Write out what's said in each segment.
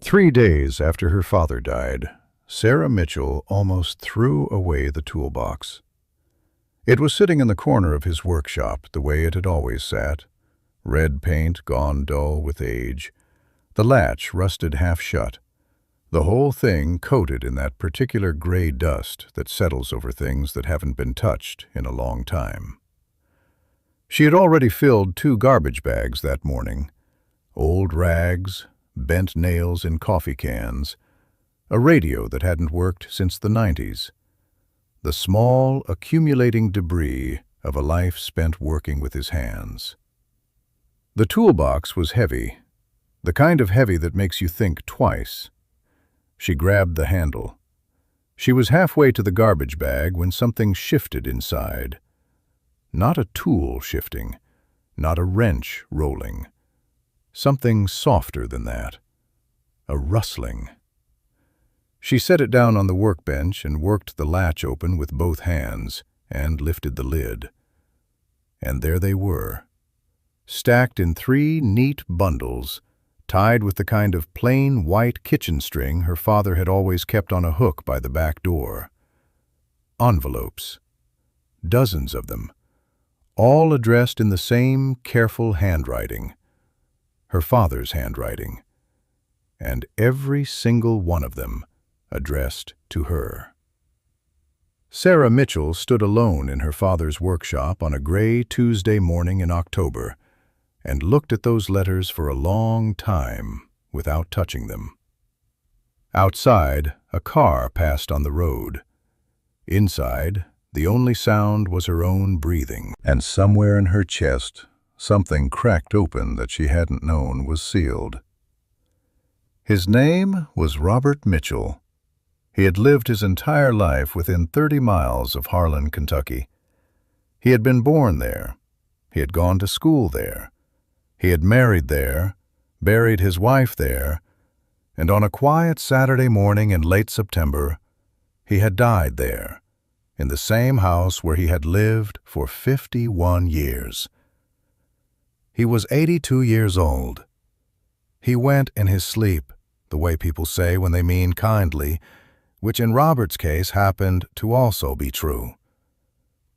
3 days after her father died, Sarah Mitchell almost threw away the toolbox. It was sitting in the corner of his workshop the way it had always sat, red paint gone dull with age, the latch rusted half shut, the whole thing coated in that particular gray dust that settles over things that haven't been touched in a long time. She had already filled 2 garbage bags that morning, old rags, bent nails in coffee cans, a radio that hadn't worked since the 90s, the small, accumulating debris of a life spent working with his hands. The toolbox was heavy, the kind of heavy that makes you think twice. She grabbed the handle. She was halfway to the garbage bag when something shifted inside. Not a tool shifting, not a wrench rolling. Something softer than that. A rustling. She set it down on the workbench and worked the latch open with both hands and lifted the lid. And there they were, stacked in 3 neat bundles, tied with the kind of plain white kitchen string her father had always kept on a hook by the back door. Envelopes. Dozens of them, all addressed in the same careful handwriting. Her father's handwriting, and every single one of them addressed to her. Sarah Mitchell stood alone in her father's workshop on a gray Tuesday morning in October and looked at those letters for a long time without touching them. Outside, a car passed on the road. Inside, the only sound was her own breathing, and somewhere in her chest, something cracked open that she hadn't known was sealed. His name was Robert Mitchell. He had lived his entire life within 30 miles of Harlan, Kentucky. He had been born there. He had gone to school there. He had married there, buried his wife there, and on a quiet Saturday morning in late September, he had died there, in the same house where he had lived for 51 years. He was 82 years old. He went in his sleep, the way people say when they mean kindly, which in Robert's case happened to also be true.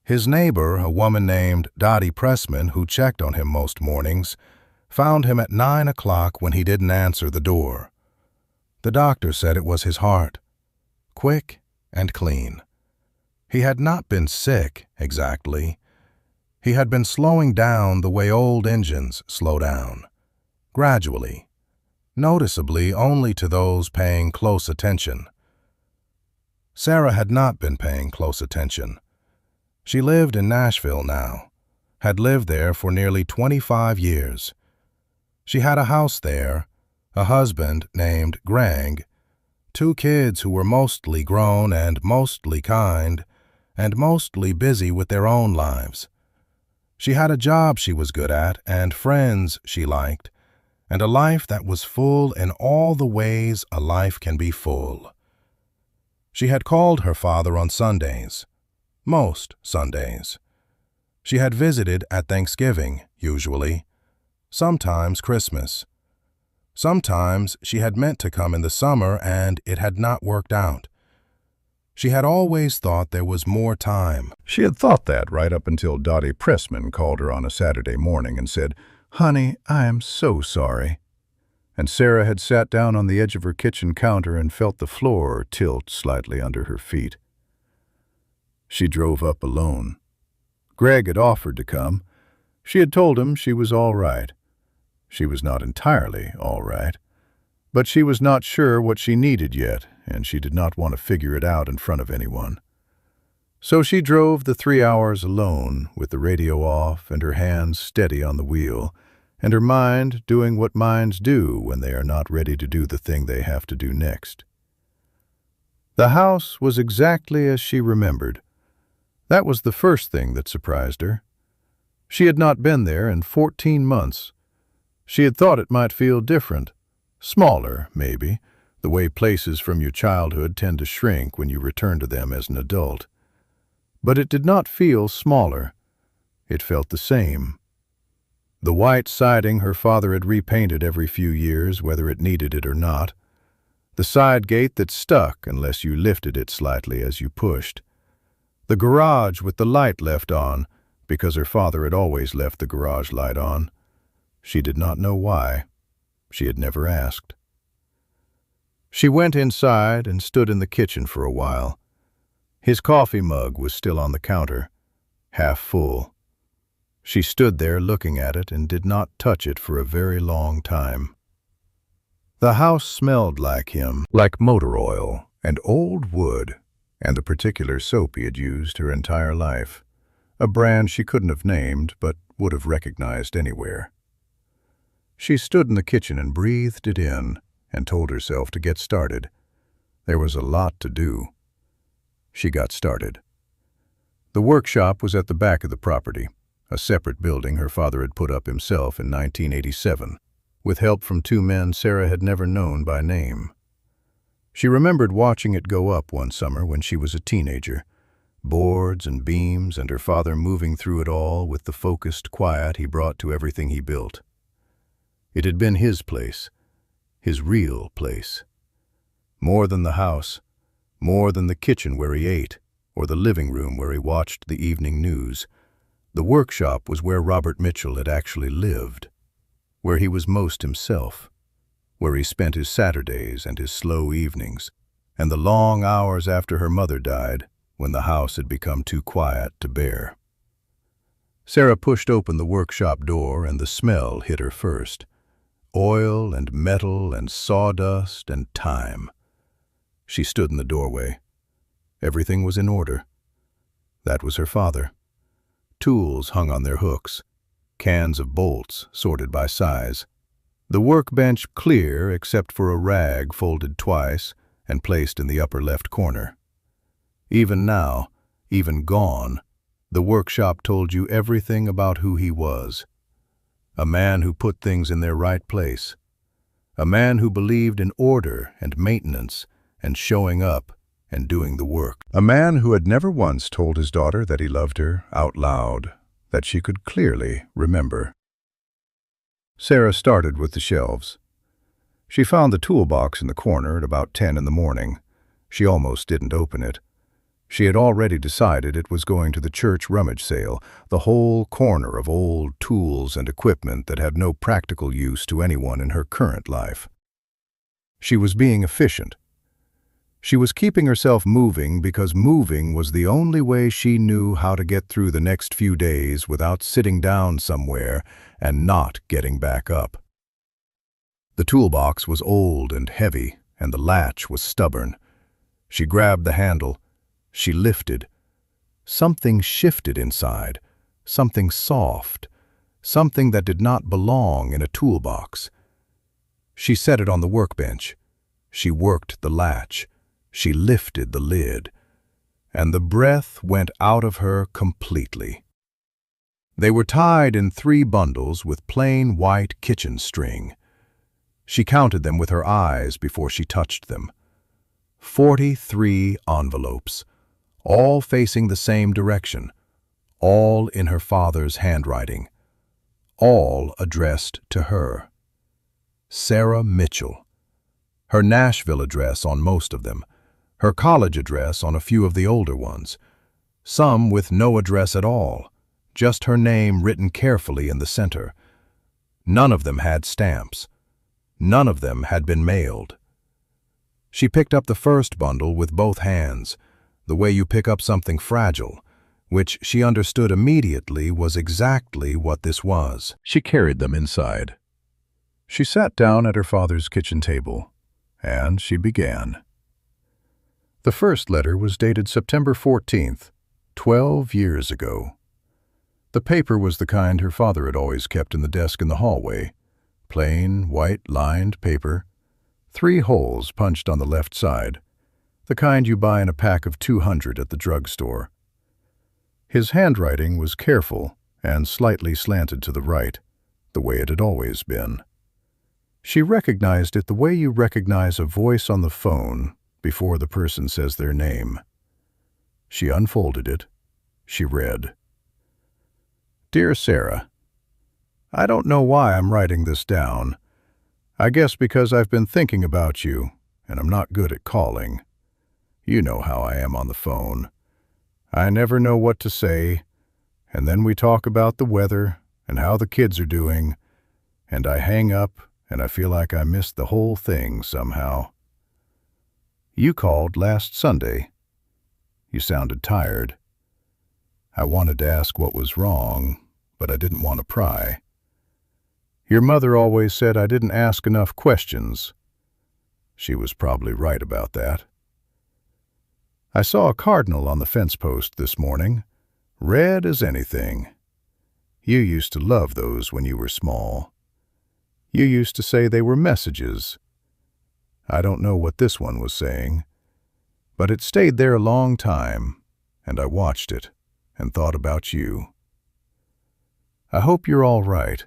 His neighbor, a woman named Dottie Pressman, who checked on him most mornings, found him at 9 o'clock when he didn't answer the door. The doctor said it was his heart. Quick and clean. He had not been sick, exactly. He had been slowing down the way old engines slow down, gradually, noticeably only to those paying close attention. Sarah had not been paying close attention. She lived in Nashville now, had lived there for nearly 25 years. She had a house there, a husband named Greg, 2 kids who were mostly grown and mostly kind, and mostly busy with their own lives. She had a job she was good at and friends she liked, and a life that was full in all the ways a life can be full. She had called her father on Sundays, most Sundays. She had visited at Thanksgiving, usually, sometimes Christmas. Sometimes she had meant to come in the summer and it had not worked out. She had always thought there was more time. She had thought that right up until Dottie Pressman called her on a Saturday morning and said, "Honey, I am so sorry." And Sarah had sat down on the edge of her kitchen counter and felt the floor tilt slightly under her feet. She drove up alone. Greg had offered to come. She had told him she was all right. She was not entirely all right, but she was not sure what she needed yet, and she did not want to figure it out in front of anyone. So she drove the 3 hours alone, with the radio off and her hands steady on the wheel, and her mind doing what minds do when they are not ready to do the thing they have to do next. The house was exactly as she remembered. That was the first thing that surprised her. She had not been there in 14 months. She had thought it might feel different, smaller, maybe, the way places from your childhood tend to shrink when you return to them as an adult. But it did not feel smaller. It felt the same. The white siding her father had repainted every few years, whether it needed it or not. The side gate that stuck unless you lifted it slightly as you pushed. The garage with the light left on, because her father had always left the garage light on. She did not know why. She had never asked. She went inside and stood in the kitchen for a while. His coffee mug was still on the counter, half full. She stood there looking at it and did not touch it for a very long time. The house smelled like him, like motor oil and old wood, and the particular soap he had used her entire life, a brand she couldn't have named but would have recognized anywhere. She stood in the kitchen and breathed it in and told herself to get started. There was a lot to do. She got started. The workshop was at the back of the property, a separate building her father had put up himself in 1987, with help from two men Sarah had never known by name. She remembered watching it go up one summer when she was a teenager, boards and beams and her father moving through it all with the focused quiet he brought to everything he built. It had been his place, his real place. More than the house, more than the kitchen where he ate, or the living room where he watched the evening news. The workshop was where Robert Mitchell had actually lived, where he was most himself, where he spent his Saturdays and his slow evenings, and the long hours after her mother died, when the house had become too quiet to bear. Sarah pushed open the workshop door and the smell hit her first. Oil and metal and sawdust and time. She stood in the doorway. Everything was in order. That was her father. Tools hung on their hooks, cans of bolts sorted by size. The workbench clear except for a rag folded twice and placed in the upper left corner. Even now, even gone, the workshop told you everything about who he was. A man who put things in their right place. A man who believed in order and maintenance and showing up and doing the work. A man who had never once told his daughter that he loved her out loud, that she could clearly remember. Sarah started with the shelves. She found the toolbox in the corner at about 10 in the morning. She almost didn't open it. She had already decided it was going to the church rummage sale, the whole corner of old tools and equipment that had no practical use to anyone in her current life. She was being efficient. She was keeping herself moving because moving was the only way she knew how to get through the next few days without sitting down somewhere and not getting back up. The toolbox was old and heavy, and the latch was stubborn. She grabbed the handle. She lifted. Something shifted inside, something soft, something that did not belong in a toolbox. She set it on the workbench. She worked the latch. She lifted the lid, and the breath went out of her completely. They were tied in 3 bundles with plain white kitchen string. She counted them with her eyes before she touched them. 43 envelopes, all facing the same direction, all in her father's handwriting, all addressed to her. Sarah Mitchell. Her Nashville address on most of them, her college address on a few of the older ones, some with no address at all, just her name written carefully in the center. None of them had stamps. None of them had been mailed. She picked up the first bundle with both hands, the way you pick up something fragile, which she understood immediately was exactly what this was. She carried them inside. She sat down at her father's kitchen table, and she began. The first letter was dated September 14th, 12 years ago. The paper was the kind her father had always kept in the desk in the hallway. Plain, white-lined paper, 3 holes punched on the left side, the kind you buy in a pack of 200 at the drugstore. His handwriting was careful and slightly slanted to the right, the way it had always been. She recognized it the way you recognize a voice on the phone before the person says their name. She unfolded it. She read, "Dear Sarah, I don't know why I'm writing this down. I guess because I've been thinking about you and I'm not good at calling. You know how I am on the phone. I never know what to say, and then we talk about the weather and how the kids are doing, and I hang up and I feel like I missed the whole thing somehow. You called last Sunday. You sounded tired. I wanted to ask what was wrong, but I didn't want to pry. Your mother always said I didn't ask enough questions. She was probably right about that. I saw a cardinal on the fence post this morning, red as anything. You used to love those when you were small. You used to say they were messages. I don't know what this one was saying, but it stayed there a long time, and I watched it and thought about you. I hope you're all right.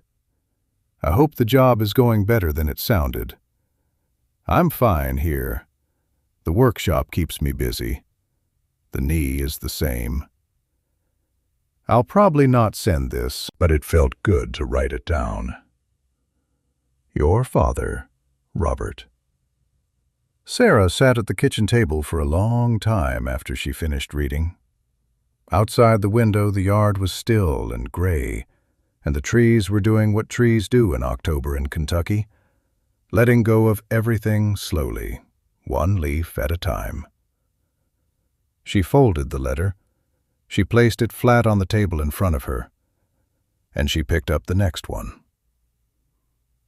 I hope the job is going better than it sounded. I'm fine here. The workshop keeps me busy. The knee is the same. I'll probably not send this, but it felt good to write it down. Your father, Robert. Sarah sat at the kitchen table for a long time after she finished reading. Outside the window, the yard was still and gray, and the trees were doing what trees do in October in Kentucky, letting go of everything slowly, one leaf at a time. She folded the letter. She placed it flat on the table in front of her, and she picked up the next one.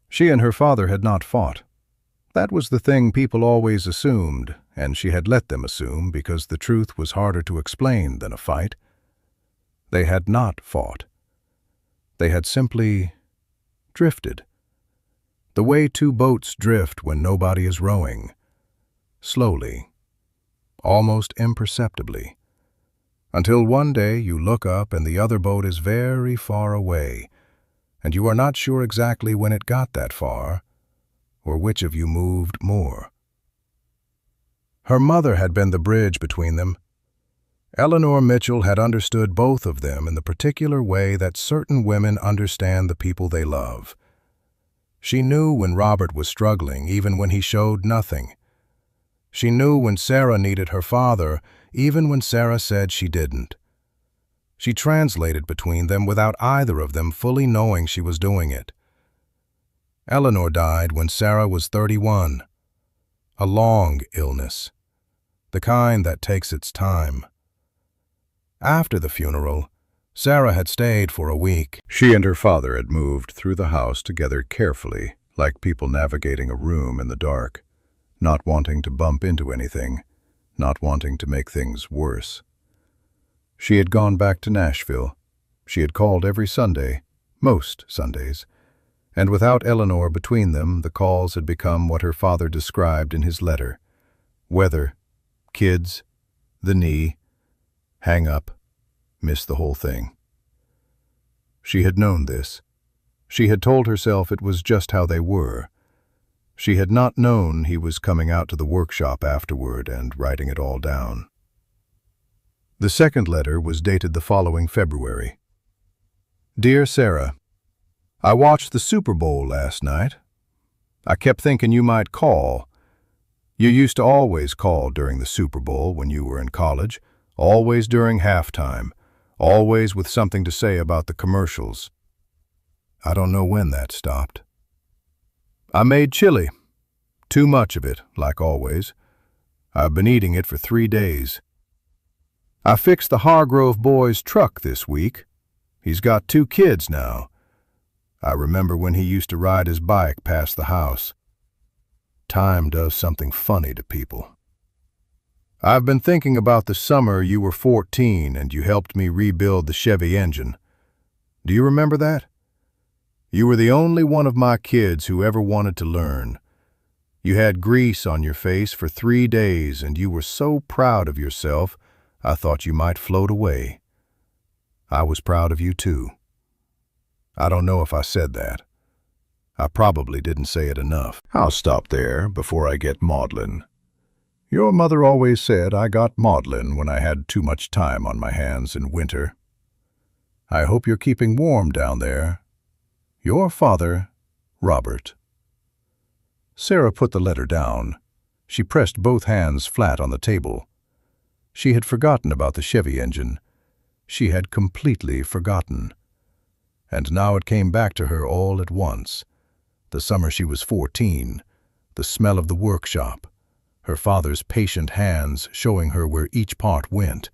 She and her father had not fought. That was the thing people always assumed, and she had let them assume because the truth was harder to explain than a fight. They had not fought. They had simply drifted. The way two boats drift when nobody is rowing. Slowly, almost imperceptibly, until one day you look up and the other boat is very far away, and you are not sure exactly when it got that far, or which of you moved more. Her mother had been the bridge between them. Eleanor Mitchell had understood both of them in the particular way that certain women understand the people they love. She knew when Robert was struggling, even when he showed nothing. She knew when Sarah needed her father, even when Sarah said she didn't. She translated between them without either of them fully knowing she was doing it. Eleanor died when Sarah was 31. A long illness, the kind that takes its time. After the funeral, Sarah had stayed for a week. She and her father had moved through the house together carefully, like people navigating a room in the dark, not wanting to bump into anything, not wanting to make things worse. She had gone back to Nashville. She had called every Sunday, most Sundays, and without Eleanor between them, the calls had become what her father described in his letter: weather, kids, the knee, hang up, miss the whole thing. She had known this. She had told herself it was just how they were. She had not known he was coming out to the workshop afterward and writing it all down. The second letter was dated the following February. Dear Sarah, I watched the Super Bowl last night. I kept thinking you might call. You used to always call during the Super Bowl when you were in college, always during halftime, always with something to say about the commercials. I don't know when that stopped. I made chili. Too much of it, like always. I've been eating it for 3 days. I fixed the Hargrove boy's truck this week. He's got 2 kids now. I remember when he used to ride his bike past the house. Time does something funny to people. I've been thinking about the summer you were 14 and you helped me rebuild the Chevy engine. Do you remember that? You were the only one of my kids who ever wanted to learn. You had grease on your face for 3 days and you were so proud of yourself, I thought you might float away. I was proud of you too. I don't know if I said that. I probably didn't say it enough. I'll stop there before I get maudlin. Your mother always said I got maudlin when I had too much time on my hands in winter. I hope you're keeping warm down there. Your father, Robert. Sarah put the letter down. She pressed both hands flat on the table. She had forgotten about the Chevy engine. She had completely forgotten. And now it came back to her all at once. The summer she was 14, the smell of the workshop, her father's patient hands showing her where each part went,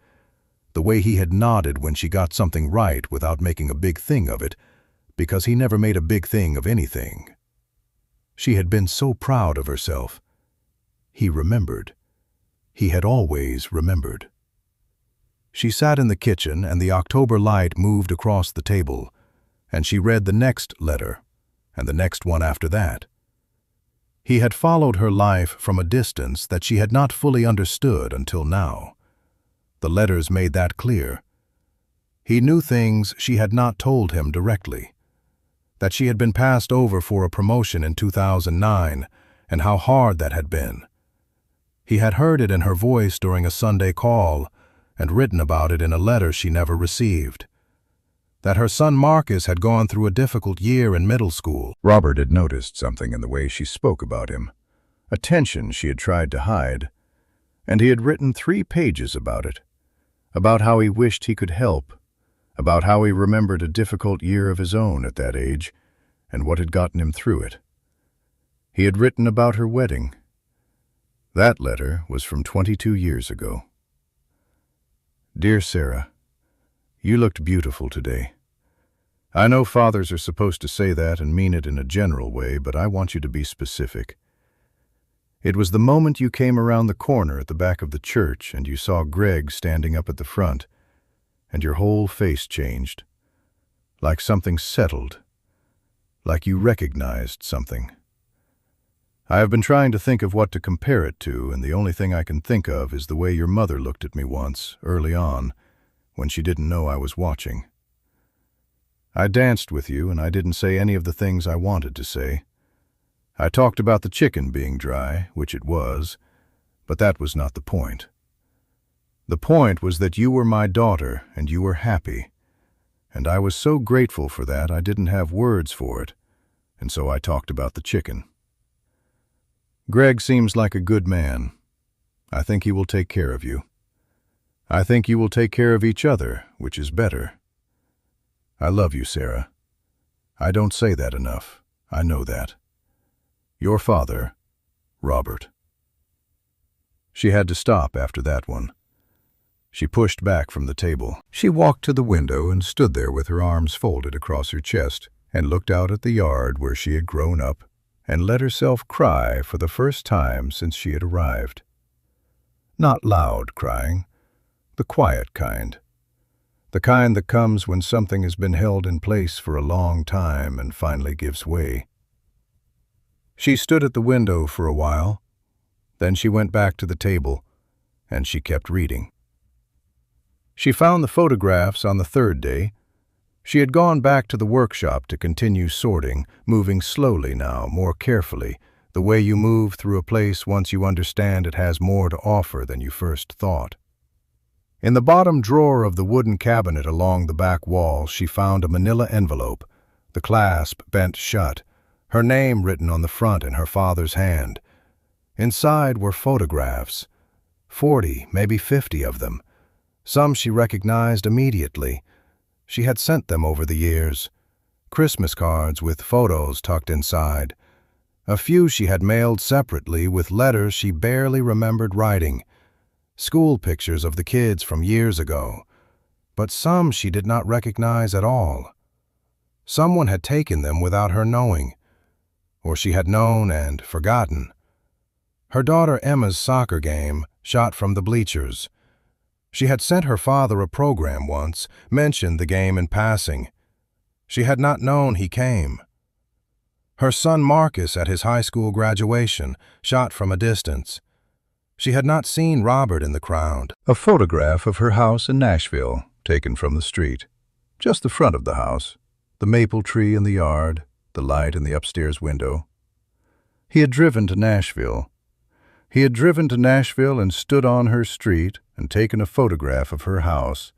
the way he had nodded when she got something right without making a big thing of it, because he never made a big thing of anything. She had been so proud of herself. He remembered. He had always remembered. She sat in the kitchen, and the October light moved across the table, and she read the next letter, and the next one after that. He had followed her life from a distance that she had not fully understood until now. The letters made that clear. He knew things she had not told him directly. That she had been passed over for a promotion in 2009, and how hard that had been. He had heard it in her voice during a Sunday call, and written about it in a letter she never received. That her son Marcus had gone through a difficult year in middle school. Robert had noticed something in the way she spoke about him, a tension she had tried to hide, and he had written 3 pages about it, about how he wished he could help, about how he remembered a difficult year of his own at that age, and what had gotten him through it. He had written about her wedding. That letter was from 22 years ago. Dear Sarah, you looked beautiful today. I know fathers are supposed to say that and mean it in a general way, but I want you to be specific. It was the moment you came around the corner at the back of the church and you saw Greg standing up at the front, and your whole face changed, like something settled, like you recognized something. I have been trying to think of what to compare it to, and the only thing I can think of is the way your mother looked at me once, early on, when she didn't know I was watching. I danced with you, and I didn't say any of the things I wanted to say. I talked about the chicken being dry, which it was, but that was not the point. The point was that you were my daughter, and you were happy, and I was so grateful for that I didn't have words for it, and so I talked about the chicken. Greg seems like a good man. I think he will take care of you. I think you will take care of each other, which is better. I love you, Sarah. I don't say that enough. I know that. Your father, Robert. She had to stop after that one. She pushed back from the table. She walked to the window and stood there with her arms folded across her chest and looked out at the yard where she had grown up and let herself cry for the first time since she had arrived. Not loud crying, the quiet kind. The kind that comes when something has been held in place for a long time and finally gives way. She stood at the window for a while, then she went back to the table, and she kept reading. She found the photographs on the 3rd day. She had gone back to the workshop to continue sorting, moving slowly now, more carefully, the way you move through a place once you understand it has more to offer than you first thought. In the bottom drawer of the wooden cabinet along the back wall, she found a manila envelope, the clasp bent shut, her name written on the front in her father's hand. Inside were photographs, 40, maybe 50 of them. Some she recognized immediately. She had sent them over the years. Christmas cards with photos tucked inside. A few she had mailed separately with letters she barely remembered writing. School pictures of the kids from years ago. But some she did not recognize at all. Someone had taken them without her knowing. Or she had known and forgotten. Her daughter Emma's soccer game, shot from the bleachers. She had sent her father a program once, mentioned the game in passing. She had not known he came. Her son Marcus at his high school graduation, shot from a distance. She had not seen Robert in the crowd. A photograph of her house in Nashville, taken from the street. Just the front of the house, the maple tree in the yard, the light in the upstairs window. He had driven to Nashville. He had driven to Nashville and stood on her street and taken a photograph of her house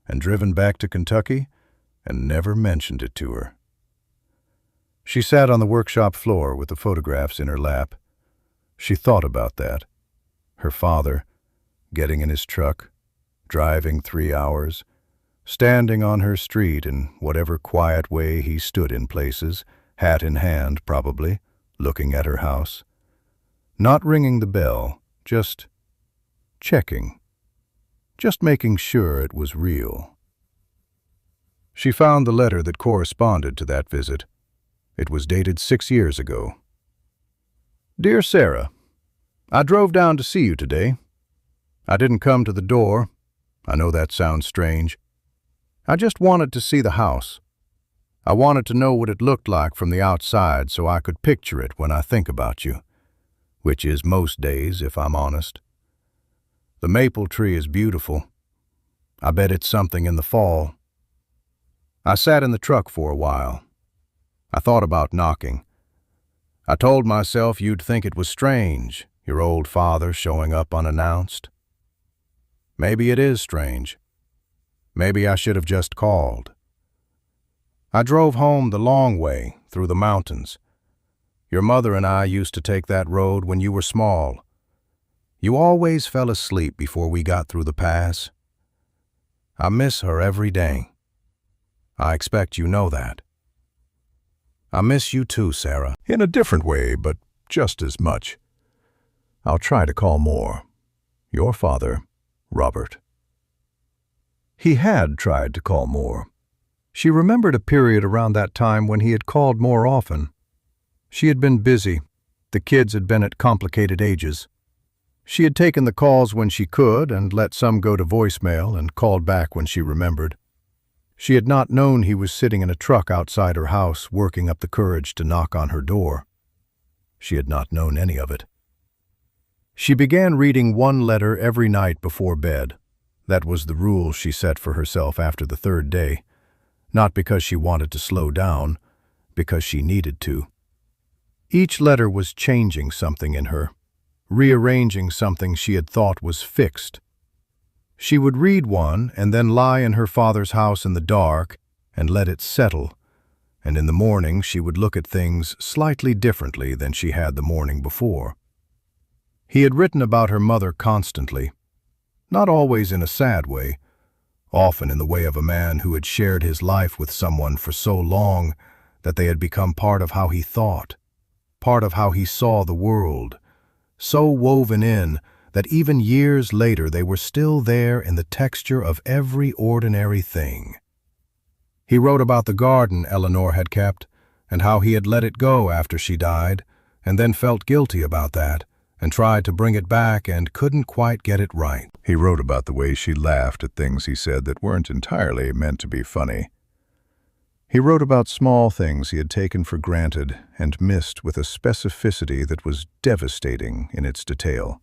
and driven back to Kentucky and never mentioned it to her. She sat on the workshop floor with the photographs in her lap. She thought about that. her father, getting in his truck, driving 3 hours, standing on her street in whatever quiet way he stood in places, hat in hand probably, looking at her house. Not ringing the bell, just checking, just making sure it was real. She found the letter that corresponded to that visit. It was dated 6 years ago. Dear Sarah, I drove down to see you today. I didn't come to the door. I know that sounds strange. I just wanted to see the house. I wanted to know what it looked like from the outside so I could picture it when I think about you, which is most days, if I'm honest. The maple tree is beautiful. I bet it's something in the fall. I sat in the truck for a while. I thought about knocking. I told myself you'd think it was strange, your old father showing up unannounced. Maybe it is strange. Maybe I should have just called. I drove home the long way, through the mountains. Your mother and I used to take that road when you were small. You always fell asleep before we got through the pass. I miss her every day. I expect you know that. I miss you too, Sarah. In a different way, but just as much. I'll try to call more. Your father, Robert. He had tried to call more. She remembered a period around that time when he had called more often. She had been busy. The kids had been at complicated ages. She had taken the calls when she could and let some go to voicemail and called back when she remembered. She had not known he was sitting in a truck outside her house, working up the courage to knock on her door. She had not known any of it. She began reading one letter every night before bed. That was the rule she set for herself after the third day, not because she wanted to slow down, because she needed to. Each letter was changing something in her, rearranging something she had thought was fixed. She would read one and then lie in her father's house in the dark and let it settle, and in the morning she would look at things slightly differently than she had the morning before. He had written about her mother constantly, not always in a sad way, often in the way of a man who had shared his life with someone for so long that they had become part of how he thought, part of how he saw the world, so woven in that even years later they were still there in the texture of every ordinary thing. He wrote about the garden Eleanor had kept, and how he had let it go after she died, and then felt guilty about that, and tried to bring it back and couldn't quite get it right. He wrote about the way she laughed at things he said that weren't entirely meant to be funny. He wrote about small things he had taken for granted and missed with a specificity that was devastating in its detail.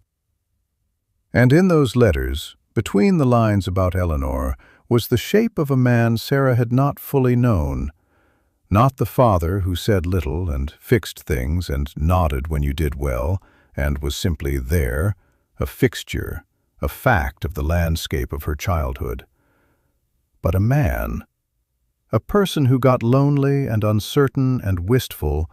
And in those letters, between the lines about Eleanor, was the shape of a man Sarah had not fully known. Not the father who said little and fixed things and nodded when you did well, and was simply there, a fixture, a fact of the landscape of her childhood. But a man, a person who got lonely and uncertain and wistful,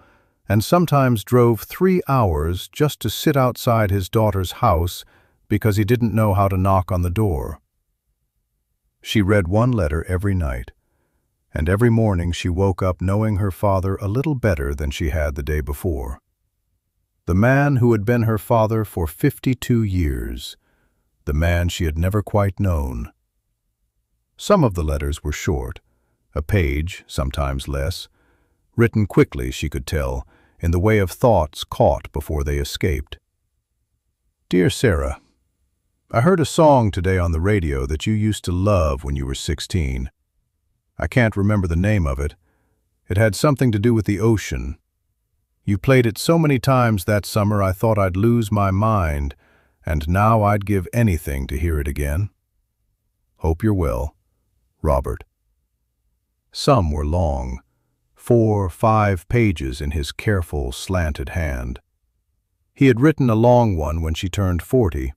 and sometimes drove 3 hours just to sit outside his daughter's house because he didn't know how to knock on the door. She read one letter every night, and every morning she woke up knowing her father a little better than she had the day before. The man who had been her father for 52 years, the man she had never quite known. Some of the letters were short, a page, sometimes less, written quickly, she could tell, in the way of thoughts caught before they escaped. Dear Sarah, I heard a song today on the radio that you used to love when you were 16. I can't remember the name of it. It had something to do with the ocean. You played it so many times that summer I thought I'd lose my mind, and now I'd give anything to hear it again. Hope you're well, Robert. Some were long, 4 or 5 pages in his careful, slanted hand. He had written a long one when she turned 40.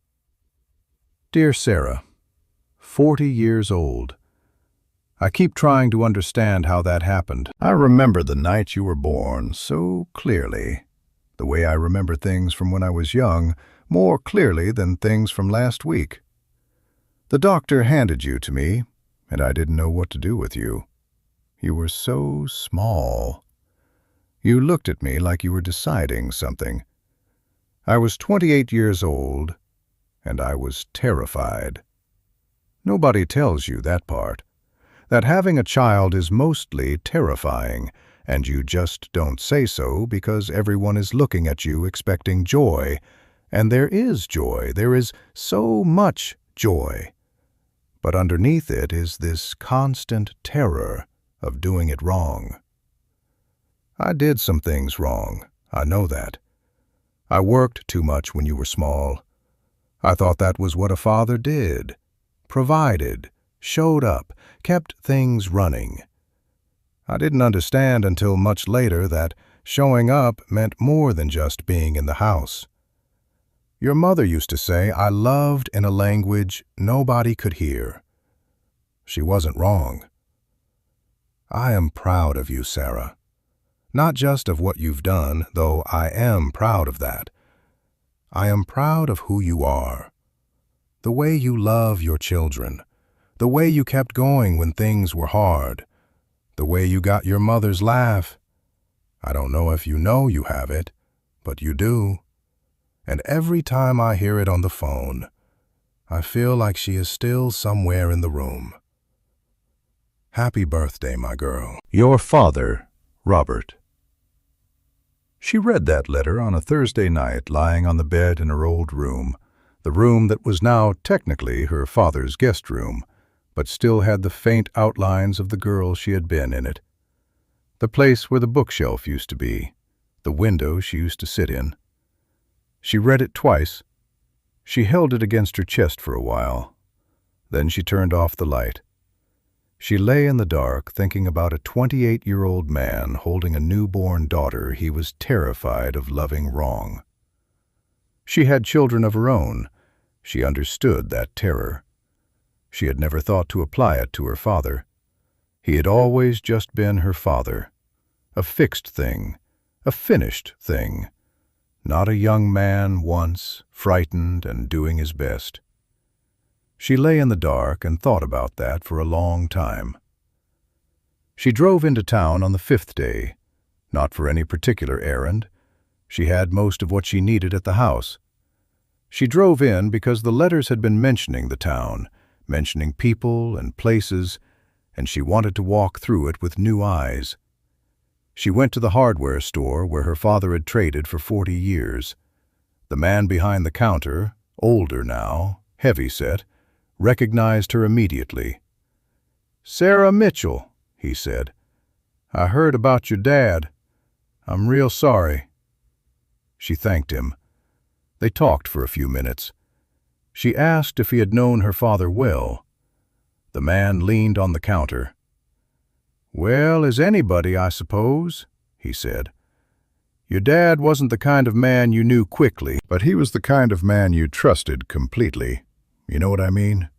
Dear Sarah, 40 years old. I keep trying to understand how that happened. I remember the night you were born so clearly, the way I remember things from when I was young, more clearly than things from last week. The doctor handed you to me, and I didn't know what to do with you. You were so small. You looked at me like you were deciding something. I was 28 years old, and I was terrified. Nobody tells you that part, that having a child is mostly terrifying, and you just don't say so because everyone is looking at you expecting joy, and there is joy, there is so much joy. But underneath it is this constant terror of doing it wrong. I did some things wrong, I know that. I worked too much when you were small. I thought that was what a father did. Provided, showed up, kept things running. I didn't understand until much later that showing up meant more than just being in the house. Your mother used to say I loved in a language nobody could hear. She wasn't wrong. I am proud of you, Sarah. Not just of what you've done, though I am proud of that. I am proud of who you are. The way you love your children. The way you kept going when things were hard. The way you got your mother's laugh. I don't know if you know you have it, but you do. And every time I hear it on the phone, I feel like she is still somewhere in the room. Happy birthday, my girl. Your father, Robert. She read that letter on a Thursday night, lying on the bed in her old room, the room that was now technically her father's guest room, but still had the faint outlines of the girl she had been in it. The place where the bookshelf used to be, the window she used to sit in. She read it twice. She held it against her chest for a while. Then she turned off the light. She lay in the dark thinking about a 28-year-old man holding a newborn daughter he was terrified of loving wrong. She had children of her own. She understood that terror. She had never thought to apply it to her father. He had always just been her father, a fixed thing, a finished thing, not a young man once, frightened and doing his best. She lay in the dark and thought about that for a long time. She drove into town on the 5th day, not for any particular errand. She had most of what she needed at the house. She drove in because the letters had been mentioning the town, mentioning people and places, and she wanted to walk through it with new eyes. She went to the hardware store where her father had traded for 40 years. The man behind the counter, older now, heavy-set, recognized her immediately. "Sarah Mitchell," he said. "I heard about your dad. I'm real sorry." She thanked him. They talked for a few minutes. She asked if he had known her father well. The man leaned on the counter. "Well, as anybody, I suppose," he said. "Your dad wasn't the kind of man you knew quickly, but he was the kind of man you trusted completely. You know what I mean?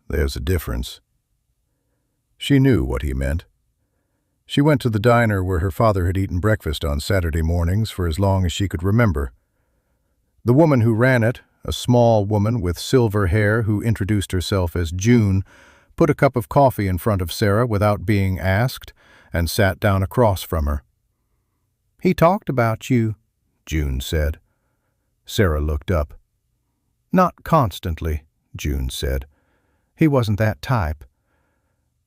There's a difference." She knew what he meant. She went to the diner where her father had eaten breakfast on Saturday mornings for as long as she could remember. The woman who ran it, a small woman with silver hair who introduced herself as June, put a cup of coffee in front of Sarah without being asked and sat down across from her. "He talked about you," June said. Sarah looked up. "Not constantly," June said. "He wasn't that type.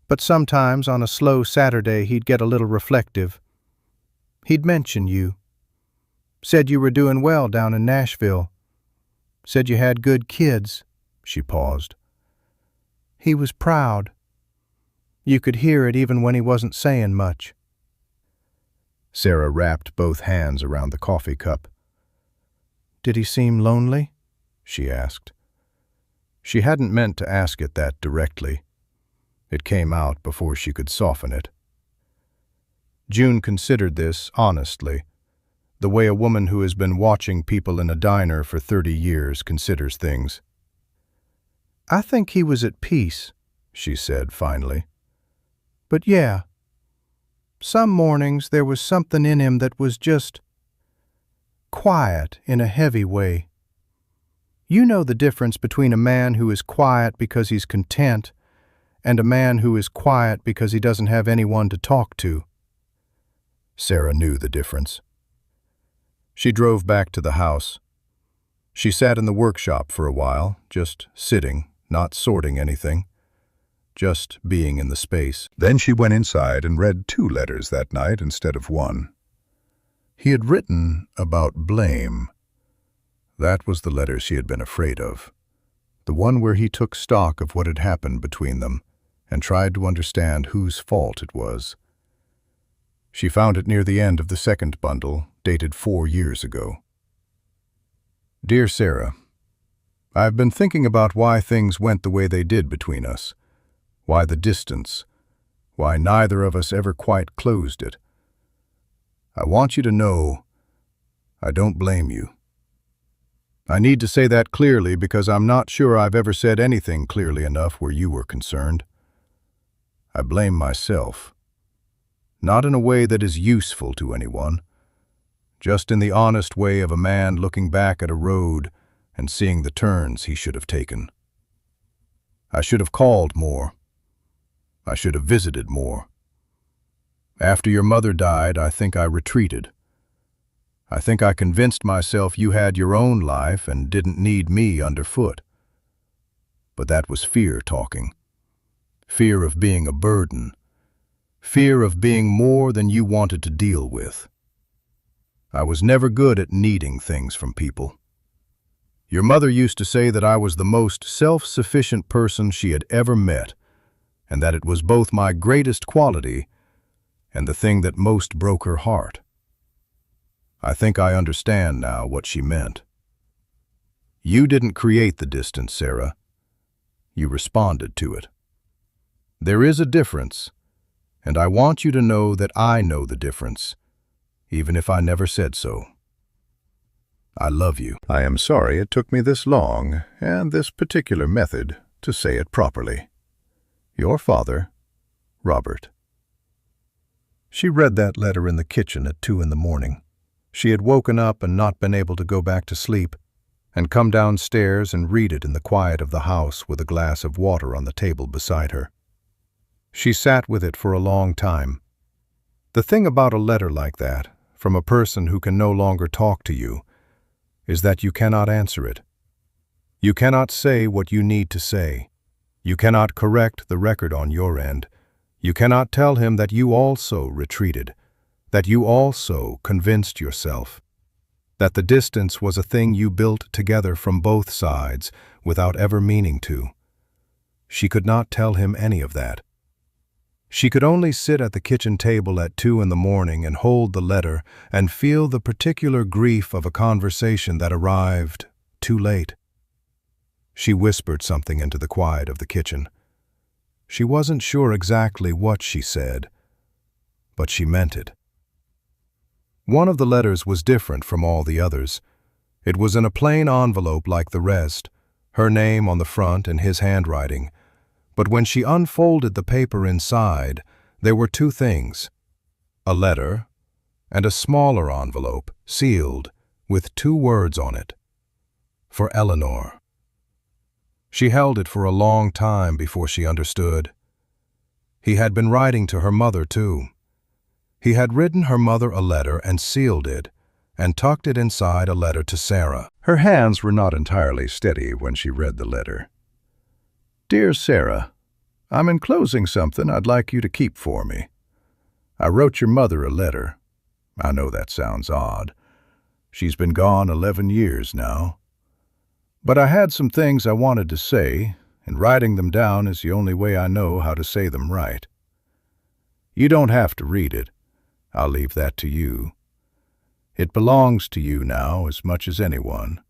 But sometimes on a slow Saturday he'd get a little reflective. He'd mention you. Said you were doing well down in Nashville. Said you had good kids." She paused. "He was proud. You could hear it even when he wasn't saying much." Sarah wrapped both hands around the coffee cup. "Did he seem lonely?" she asked. She hadn't meant to ask it that directly. It came out before she could soften it. June considered this honestly, the way a woman who has been watching people in a diner for 30 years considers things. "I think he was at peace," she said finally. "But yeah, some mornings there was something in him that was just quiet in a heavy way. You know the difference between a man who is quiet because he's content and a man who is quiet because he doesn't have anyone to talk to." Sarah knew the difference. She drove back to the house. She sat in the workshop for a while, just sitting, not sorting anything, just being in the space. Then she went inside and read 2 letters that night instead of 1. He had written about blame. That was the letter she had been afraid of, the one where he took stock of what had happened between them and tried to understand whose fault it was. She found it near the end of the second bundle, dated 4 years ago. "Dear Sarah, I've been thinking about why things went the way they did between us, why the distance, why neither of us ever quite closed it. I want you to know I don't blame you. I need to say that clearly because I'm not sure I've ever said anything clearly enough where you were concerned. I blame myself. Not in a way that is useful to anyone, just in the honest way of a man looking back at a road and seeing the turns he should have taken. I should have called more. I should have visited more. After your mother died, I think I retreated. I think I convinced myself you had your own life and didn't need me underfoot. But that was fear talking. Fear of being a burden. Fear of being more than you wanted to deal with. I was never good at needing things from people. Your mother used to say that I was the most self-sufficient person she had ever met, and that it was both my greatest quality and the thing that most broke her heart. I think I understand now what she meant. You didn't create the distance, Sarah. You responded to it. There is a difference, and I want you to know that I know the difference, even if I never said so. I love you. I am sorry it took me this long and this particular method to say it properly. Your father, Robert. She read that letter in the kitchen at 2 in the morning. She had woken up and not been able to go back to sleep, and come downstairs and read it in the quiet of the house with a glass of water on the table beside her. She sat with it for a long time. The thing about a letter like that, from a person who can no longer talk to you, is that you cannot answer it. You cannot say what you need to say. You cannot correct the record on your end. You cannot tell him that you also retreated, that you also convinced yourself, that the distance was a thing you built together from both sides without ever meaning to. She could not tell him any of that. She could only sit at the kitchen table at 2 in the morning and hold the letter and feel the particular grief of a conversation that arrived too late. She whispered something into the quiet of the kitchen. She wasn't sure exactly what she said, but she meant it. One of the letters was different from all the others. It was in a plain envelope like the rest, her name on the front in his handwriting. But when she unfolded the paper inside, there were 2 things: a letter and a smaller envelope, sealed, with 2 words on it. For Eleanor. She held it for a long time before she understood. He had been writing to her mother, too. He had written her mother a letter and sealed it, and tucked it inside a letter to Sarah. Her hands were not entirely steady when she read the letter. Dear Sarah, I'm enclosing something I'd like you to keep for me. I wrote your mother a letter. I know that sounds odd. She's been gone 11 years now. But I had some things I wanted to say, and writing them down is the only way I know how to say them right. You don't have to read it. I'll leave that to you. It belongs to you now as much as anyone.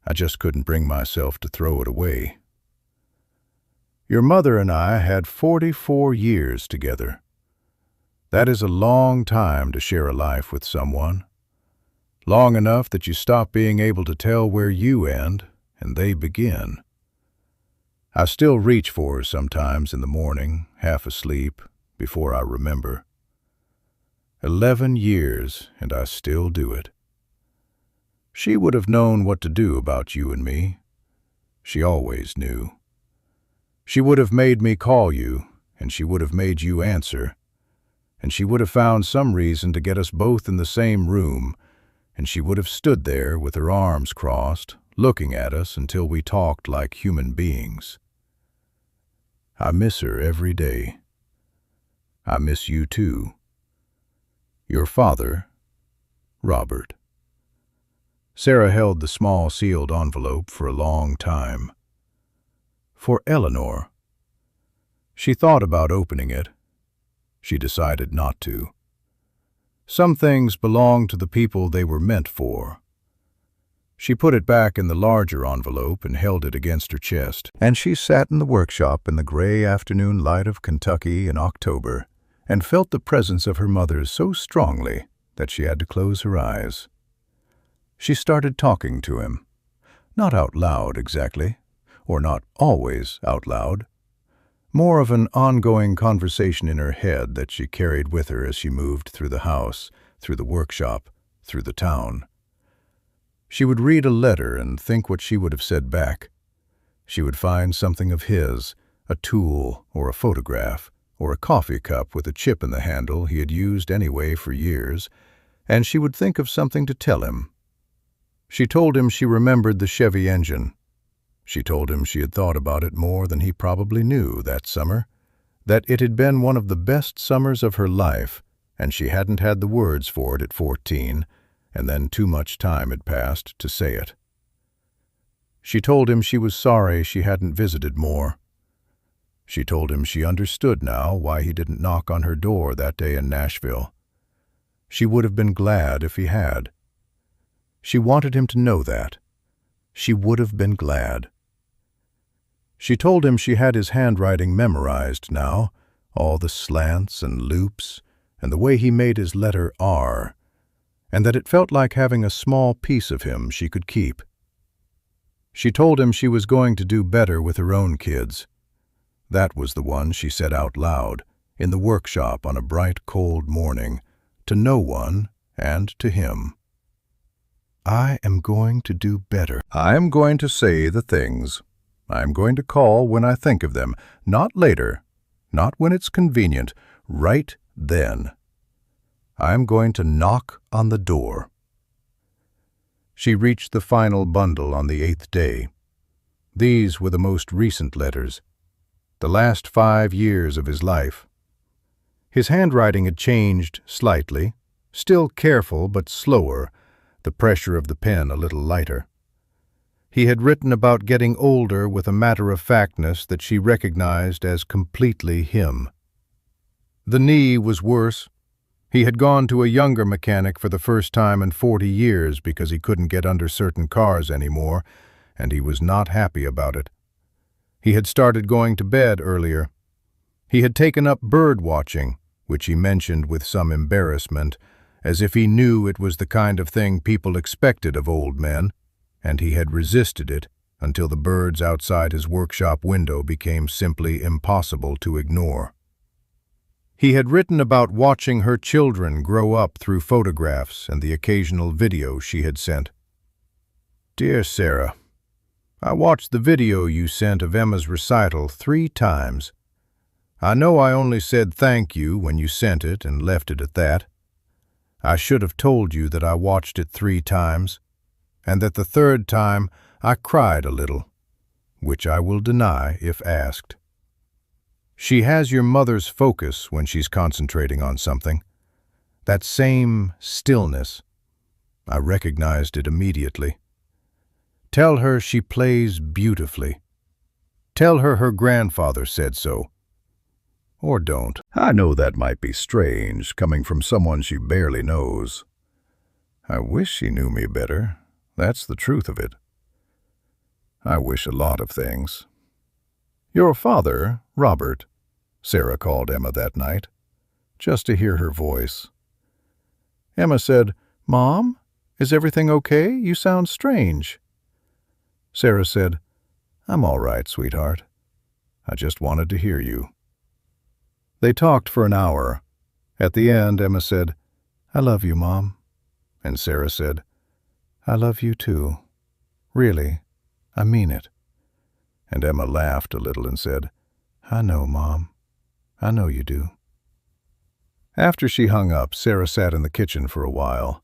I just couldn't bring myself to throw it away. Your mother and I had 44 years together. That is a long time to share a life with someone. Long enough that you stop being able to tell where you end and they begin. I still reach for her sometimes in the morning, half asleep, before I remember. 11 years, and I still do it. She would have known what to do about you and me. She always knew. She would have made me call you, and she would have made you answer, and she would have found some reason to get us both in the same room, and she would have stood there with her arms crossed, looking at us until we talked like human beings. I miss her every day. I miss you too. Your father, Robert. Sarah held the small sealed envelope for a long time. For Eleanor. She thought about opening it. She decided not to. Some things belong to the people they were meant for. She put it back in the larger envelope and held it against her chest. And she sat in the workshop in the gray afternoon light of Kentucky in October and felt the presence of her mother so strongly that she had to close her eyes. She started talking to him. Not out loud exactly, or not always out loud. More of an ongoing conversation in her head that she carried with her as she moved through the house, through the workshop, through the town. She would read a letter and think what she would have said back. She would find something of his, a tool or a photograph or a coffee cup with a chip in the handle he had used anyway for years, and she would think of something to tell him. She told him she remembered the Chevy engine. She told him she had thought about it more than he probably knew that summer, that it had been one of the best summers of her life, and she hadn't had the words for it at 14, and then too much time had passed to say it. She told him she was sorry she hadn't visited more. She told him she understood now why he didn't knock on her door that day in Nashville. She would have been glad if he had. She wanted him to know that. She would have been glad. She told him she had his handwriting memorized now, all the slants and loops, and the way he made his letter R, and that it felt like having a small piece of him she could keep. She told him she was going to do better with her own kids. That was the one she said out loud, in the workshop on a bright, cold morning, to no one and to him. I am going to do better. I am going to say the things. I am going to call when I think of them, not later, not when it's convenient, right then. I am going to knock on the door. She reached the final bundle on the 8th day. These were the most recent letters, the last 5 years of his life. His handwriting had changed slightly, still careful but slower, the pressure of the pen a little lighter. He had written about getting older with a matter-of-factness that she recognized as completely him. The knee was worse. He had gone to a younger mechanic for the first time in 40 years because he couldn't get under certain cars anymore, and he was not happy about it. He had started going to bed earlier. He had taken up bird watching, which he mentioned with some embarrassment, as if he knew it was the kind of thing people expected of old men, and he had resisted it until the birds outside his workshop window became simply impossible to ignore. He had written about watching her children grow up through photographs and the occasional video she had sent. Dear Sarah, I watched the video you sent of Emma's recital 3 times. I know I only said thank you when you sent it and left it at that. I should have told you that I watched it 3 times, and that the 3rd time I cried a little, which I will deny if asked. She has your mother's focus when she's concentrating on something. That same stillness. I recognized it immediately. Tell her she plays beautifully. Tell her her grandfather said so. Or don't. I know that might be strange, coming from someone she barely knows. I wish she knew me better. That's the truth of it. I wish a lot of things. Your father, Robert, Sarah called Emma that night, just to hear her voice. Emma said, Mom, is everything okay? You sound strange. Sarah said, I'm all right, sweetheart. I just wanted to hear you. They talked for an hour. At the end, Emma said, I love you, Mom. And Sarah said, I love you too. Really, I mean it." And Emma laughed a little and said, "I know, Mom. I know you do." After she hung up, Sarah sat in the kitchen for a while.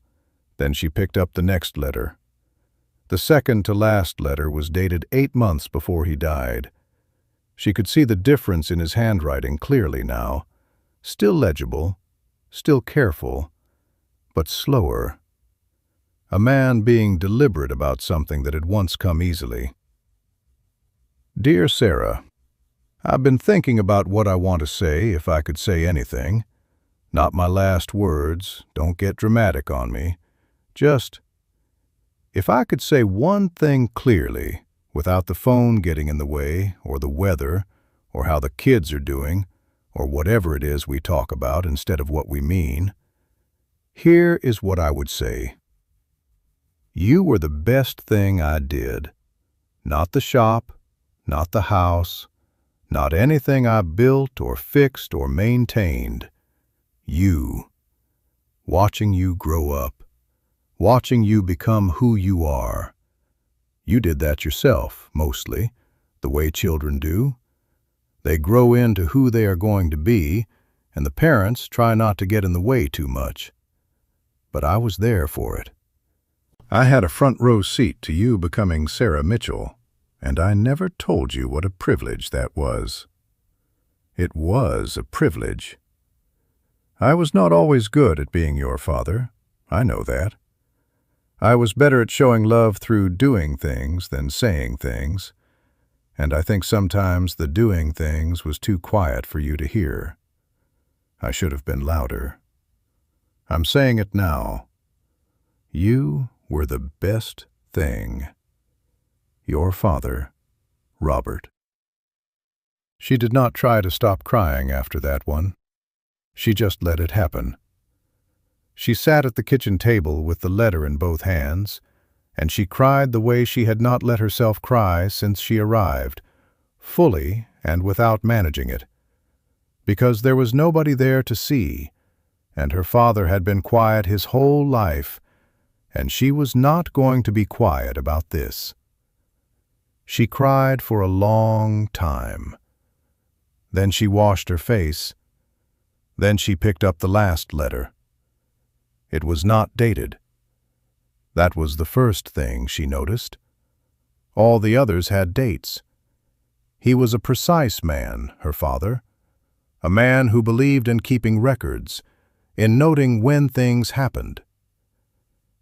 Then she picked up the next letter. The second to last letter was dated 8 months before he died. She could see the difference in his handwriting clearly now. Still legible, still careful, but slower. A man being deliberate about something that had once come easily. "Dear Sarah, I've been thinking about what I want to say, if I could say anything. Not my last words, don't get dramatic on me. Just, if I could say one thing clearly, without the phone getting in the way, or the weather, or how the kids are doing, or whatever it is we talk about instead of what we mean. Here is what I would say. You were the best thing I did. Not the shop, not the house, not anything I built or fixed or maintained. You. Watching you grow up. Watching you become who you are. You did that yourself, mostly, the way children do. They grow into who they are going to be, and the parents try not to get in the way too much. But I was there for it. I had a front row seat to you becoming Sarah Mitchell, and I never told you what a privilege that was. It was a privilege. I was not always good at being your father. I know that. I was better at showing love through doing things than saying things, and I think sometimes the doing things was too quiet for you to hear. I should have been louder. I'm saying it now. You were the best thing. Your father, Robert. She did not try to stop crying after that one. She just let it happen. She sat at the kitchen table with the letter in both hands, and she cried the way she had not let herself cry since she arrived, fully and without managing it, because there was nobody there to see, and her father had been quiet his whole life, and she was not going to be quiet about this. She cried for a long time. Then she washed her face. Then she picked up the last letter. It was not dated. That was the first thing she noticed. All the others had dates. He was a precise man, her father, a man who believed in keeping records, in noting when things happened.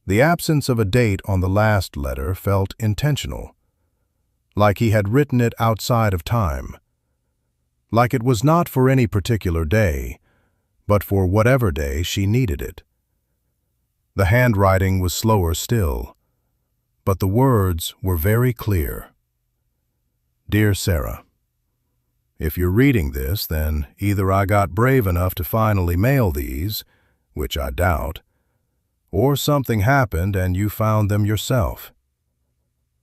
The absence of a date on the last letter felt intentional, like he had written it outside of time, like it was not for any particular day, but for whatever day she needed it. The handwriting was slower still, but the words were very clear. Dear Sarah, if you're reading this, then either I got brave enough to finally mail these, which I doubt, or something happened and you found them yourself.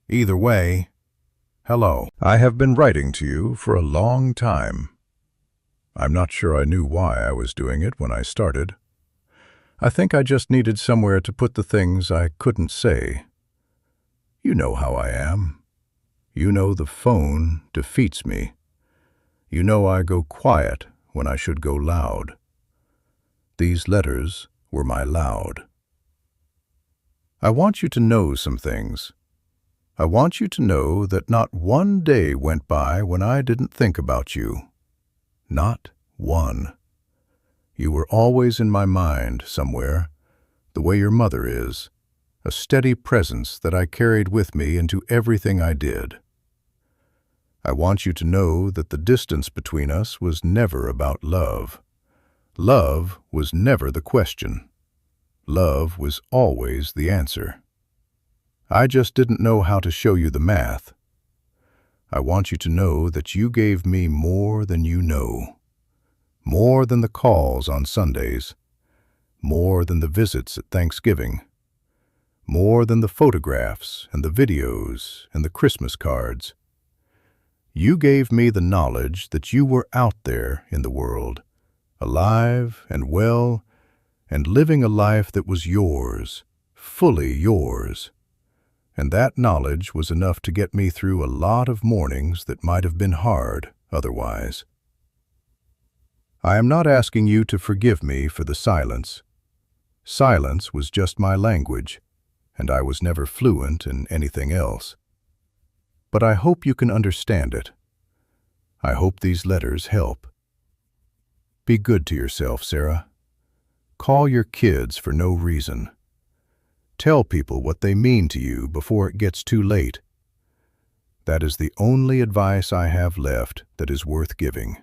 Either way, hello. I have been writing to you for a long time. I'm not sure I knew why I was doing it when I started. I think I just needed somewhere to put the things I couldn't say. You know how I am. You know the phone defeats me. You know I go quiet when I should go loud. These letters were my loud. I want you to know some things. I want you to know that not one day went by when I didn't think about you. Not one. You were always in my mind somewhere, the way your mother is, a steady presence that I carried with me into everything I did. I want you to know that the distance between us was never about love. Love was never the question. Love was always the answer. I just didn't know how to show you the math. I want you to know that you gave me more than you know. More than the calls on Sundays, more than the visits at Thanksgiving, more than the photographs and the videos and the Christmas cards. You gave me the knowledge that you were out there in the world, alive and well, and living a life that was yours, fully yours. and that knowledge was enough to get me through a lot of mornings that might have been hard otherwise. I am not asking you to forgive me for the silence. Silence was just my language, and I was never fluent in anything else. But I hope you can understand it. I hope these letters help. Be good to yourself, Sarah. Call your kids for no reason. Tell people what they mean to you before it gets too late. That is the only advice I have left that is worth giving.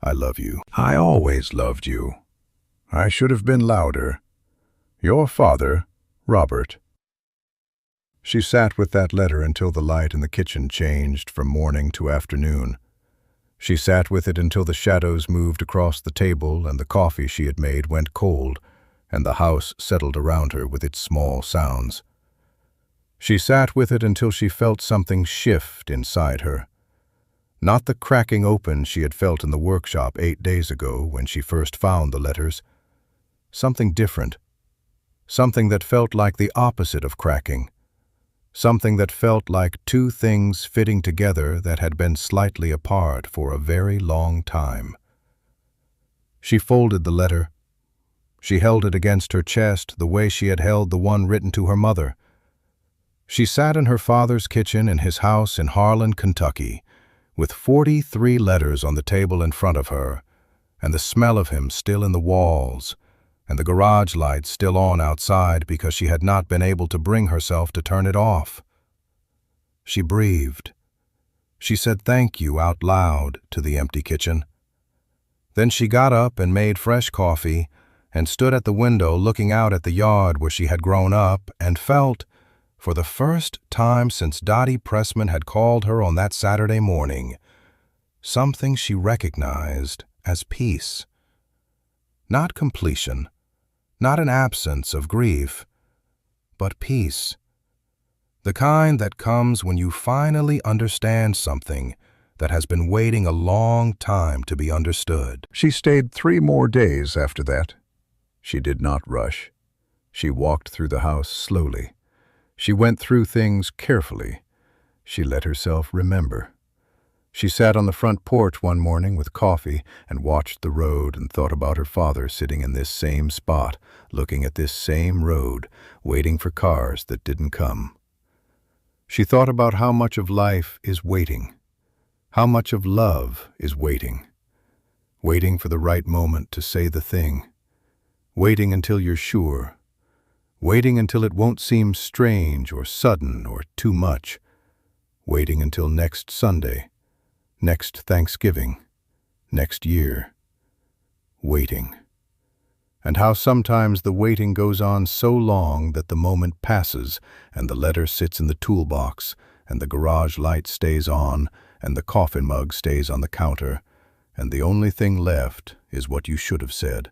I love you. I always loved you. I should have been louder. Your father, Robert. She sat with that letter until the light in the kitchen changed from morning to afternoon. She sat with it until the shadows moved across the table and the coffee she had made went cold, and the house settled around her with its small sounds. She sat with it until she felt something shift inside her. Not the cracking open she had felt in the workshop 8 days ago when she first found the letters. Something different. Something that felt like the opposite of cracking. Something that felt like two things fitting together that had been slightly apart for a very long time. She folded the letter. She held it against her chest the way she had held the one written to her mother. She sat in her father's kitchen in his house in Harlan, Kentucky, with 43 letters on the table in front of her, and the smell of him still in the walls, and the garage light still on outside because she had not been able to bring herself to turn it off. She breathed. She said thank you out loud to the empty kitchen. Then she got up and made fresh coffee and stood at the window looking out at the yard where she had grown up and felt, for the first time since Dottie Pressman had called her on that Saturday morning, something she recognized as peace. Not completion, not an absence of grief, but peace. The kind that comes when you finally understand something that has been waiting a long time to be understood. She stayed 3 more days after that. She did not rush. She walked through the house slowly. She went through things carefully. She let herself remember. She sat on the front porch one morning with coffee and watched the road and thought about her father sitting in this same spot, looking at this same road, waiting for cars that didn't come. She thought about how much of life is waiting, how much of love is waiting, waiting for the right moment to say the thing, waiting until you're sure, waiting until it won't seem strange or sudden or too much, waiting until next Sunday, next Thanksgiving, next year, waiting. And how sometimes the waiting goes on so long that the moment passes and the letter sits in the toolbox and the garage light stays on and the coffee mug stays on the counter and the only thing left is what you should have said.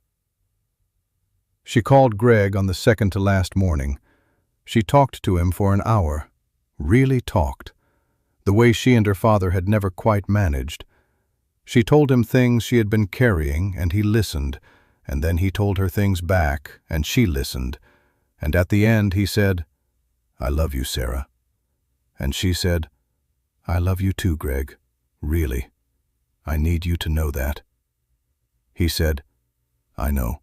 She called Greg on the second to last morning. She talked to him for an hour, really talked, the way she and her father had never quite managed. She told him things she had been carrying, and he listened, and then he told her things back, and she listened, and at the end he said, "I love you, Sarah." And she said, "I love you too, Greg, really. I need you to know that." He said, "I know."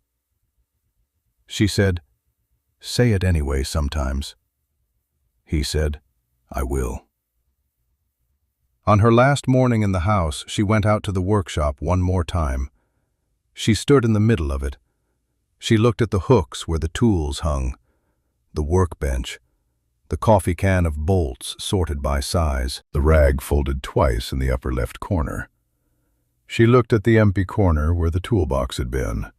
She said, "Say it anyway sometimes." He said, "I will." On her last morning in the house, she went out to the workshop one more time. She stood in the middle of it. She looked at the hooks where the tools hung, the workbench, the coffee can of bolts sorted by size, the rag folded twice in the upper left corner. She looked at the empty corner where the toolbox had been.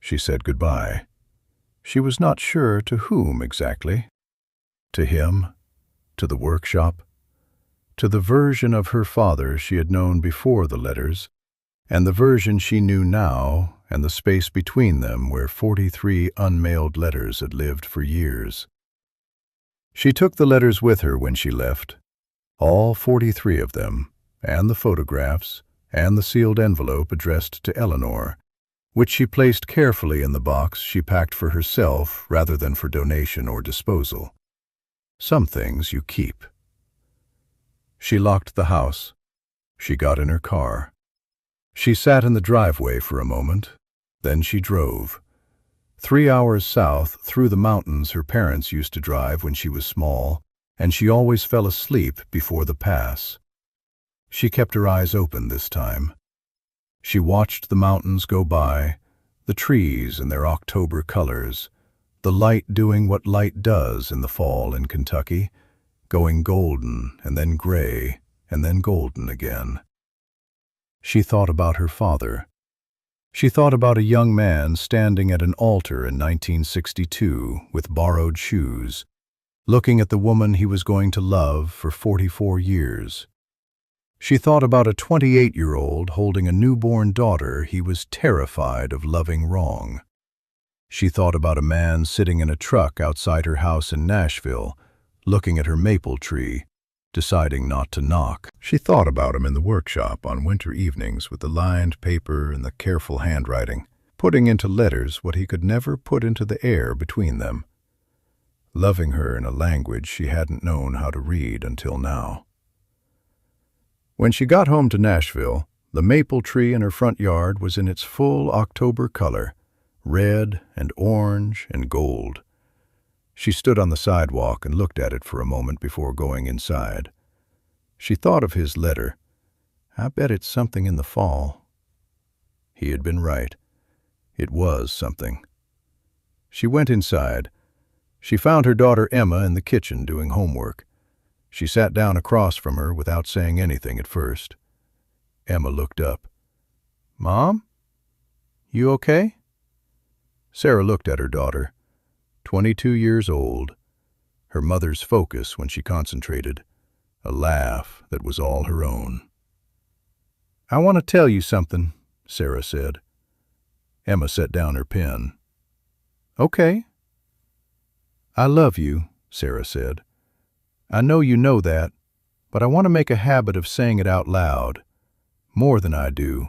She said goodbye. She was not sure to whom exactly. To him, to the workshop, to the version of her father she had known before the letters, and the version she knew now, and the space between them where 43 unmailed letters had lived for years. She took the letters with her when she left, all 43 of them, and the photographs, and the sealed envelope addressed to Eleanor, which she placed carefully in the box she packed for herself rather than for donation or disposal. Some things you keep. She locked the house. She got in her car. She sat in the driveway for a moment. Then she drove. 3 hours south through the mountains her parents used to drive when she was small, and she always fell asleep before the pass. She kept her eyes open this time. She watched the mountains go by, the trees in their October colors, the light doing what light does in the fall in Kentucky, going golden and then gray and then golden again. She thought about her father. She thought about a young man standing at an altar in 1962 with borrowed shoes, looking at the woman he was going to love for 44 years. She thought about a 28-year-old holding a newborn daughter he was terrified of loving wrong. She thought about a man sitting in a truck outside her house in Nashville, looking at her maple tree, deciding not to knock. She thought about him in the workshop on winter evenings with the lined paper and the careful handwriting, putting into letters what he could never put into the air between them, loving her in a language she hadn't known how to read until now. When she got home to Nashville, the maple tree in her front yard was in its full October color, red and orange and gold. She stood on the sidewalk and looked at it for a moment before going inside. She thought of his letter. I bet it's something in the fall. He had been right. It was something. She went inside. She found her daughter Emma in the kitchen doing homework. She sat down across from her without saying anything at first. Emma looked up. "Mom? You okay?" Sarah looked at her daughter. 22 years old, her mother's focus when she concentrated, a laugh that was all her own. "I want to tell you something," Sarah said. Emma set down her pen. "Okay." "I love you," Sarah said. "I know you know that, but I want to make a habit of saying it out loud, more than I do,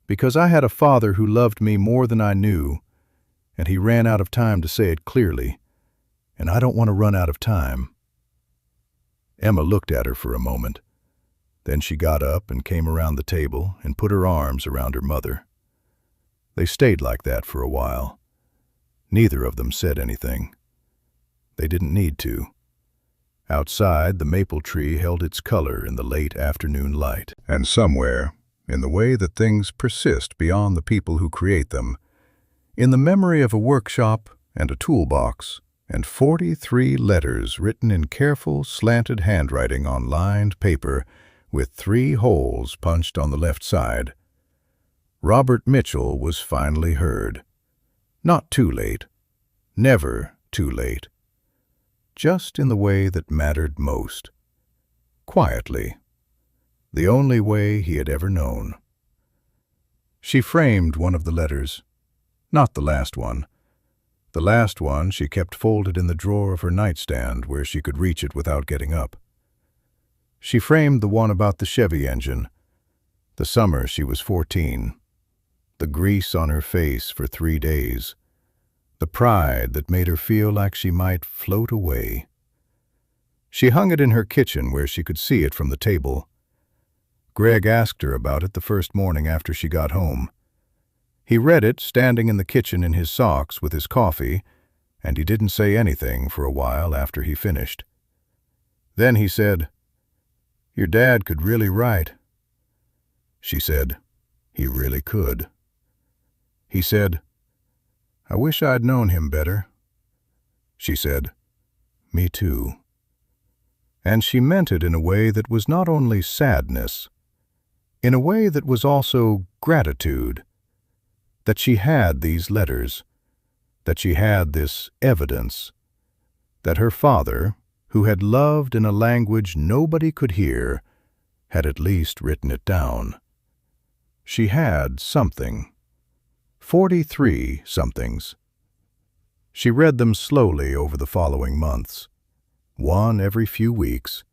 because I had a father who loved me more than I knew, and he ran out of time to say it clearly, and I don't want to run out of time." Emma looked at her for a moment. Then she got up and came around the table and put her arms around her mother. They stayed like that for a while. Neither of them said anything. They didn't need to. Outside, the maple tree held its color in the late afternoon light. And somewhere, in the way that things persist beyond the people who create them, in the memory of a workshop and a toolbox, and 43 letters written in careful, slanted handwriting on lined paper with 3 holes punched on the left side, Robert Mitchell was finally heard. Not too late. Never too late. Just in the way that mattered most. Quietly. The only way he had ever known. She framed one of the letters. Not the last one. The last one she kept folded in the drawer of her nightstand where she could reach it without getting up. She framed the one about the Chevy engine, the summer she was 14, the grease on her face for 3 days, the pride that made her feel like she might float away. She hung it in her kitchen where she could see it from the table. Greg asked her about it the first morning after she got home. He read it standing in the kitchen in his socks with his coffee, and he didn't say anything for a while after he finished. Then he said, "Your dad could really write." She said, "He really could." He said, "I wish I'd known him better." She said, "Me too." And she meant it in a way that was not only sadness, in a way that was also gratitude, that she had these letters, that she had this evidence, that her father, who had loved in a language nobody could hear, had at least written it down. She had something. 43 somethings. She read them slowly over the following months, one every few weeks,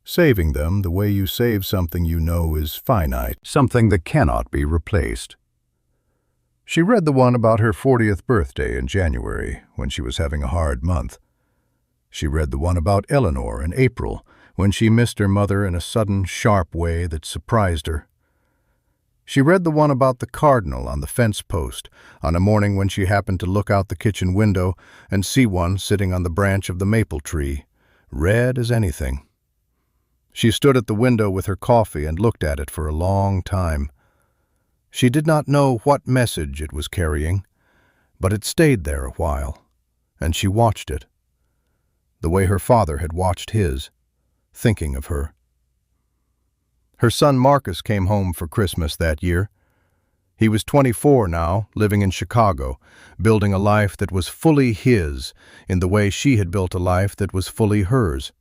saving them the way you save something you know is finite, something that cannot be replaced. She read the one about her 40th birthday in January, when she was having a hard month. She read the one about Eleanor in April, when she missed her mother in a sudden, sharp way that surprised her. She read the one about the cardinal on the fence post, on a morning when she happened to look out the kitchen window and see one sitting on the branch of the maple tree, red as anything. She stood at the window with her coffee and looked at it for a long time. She did not know what message it was carrying, but it stayed there a while, and she watched it, the way her father had watched his, thinking of her. Her son Marcus came home for Christmas that year. He was 24 now, living in Chicago, building a life that was fully his in the way she had built a life that was fully hers.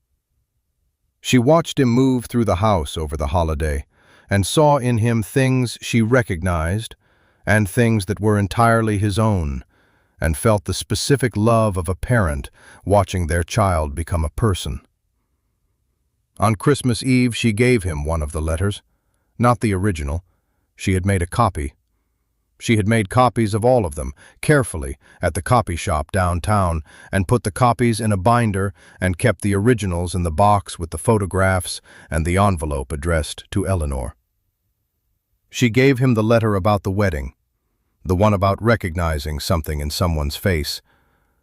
She watched him move through the house over the holiday and saw in him things she recognized and things that were entirely his own, and felt the specific love of a parent watching their child become a person. On Christmas Eve, she gave him one of the letters, not the original. She had made a copy. She had made copies of all of them, carefully, at the copy shop downtown, and put the copies in a binder and kept the originals in the box with the photographs and the envelope addressed to Eleanor. She gave him the letter about the wedding, the one about recognizing something in someone's face,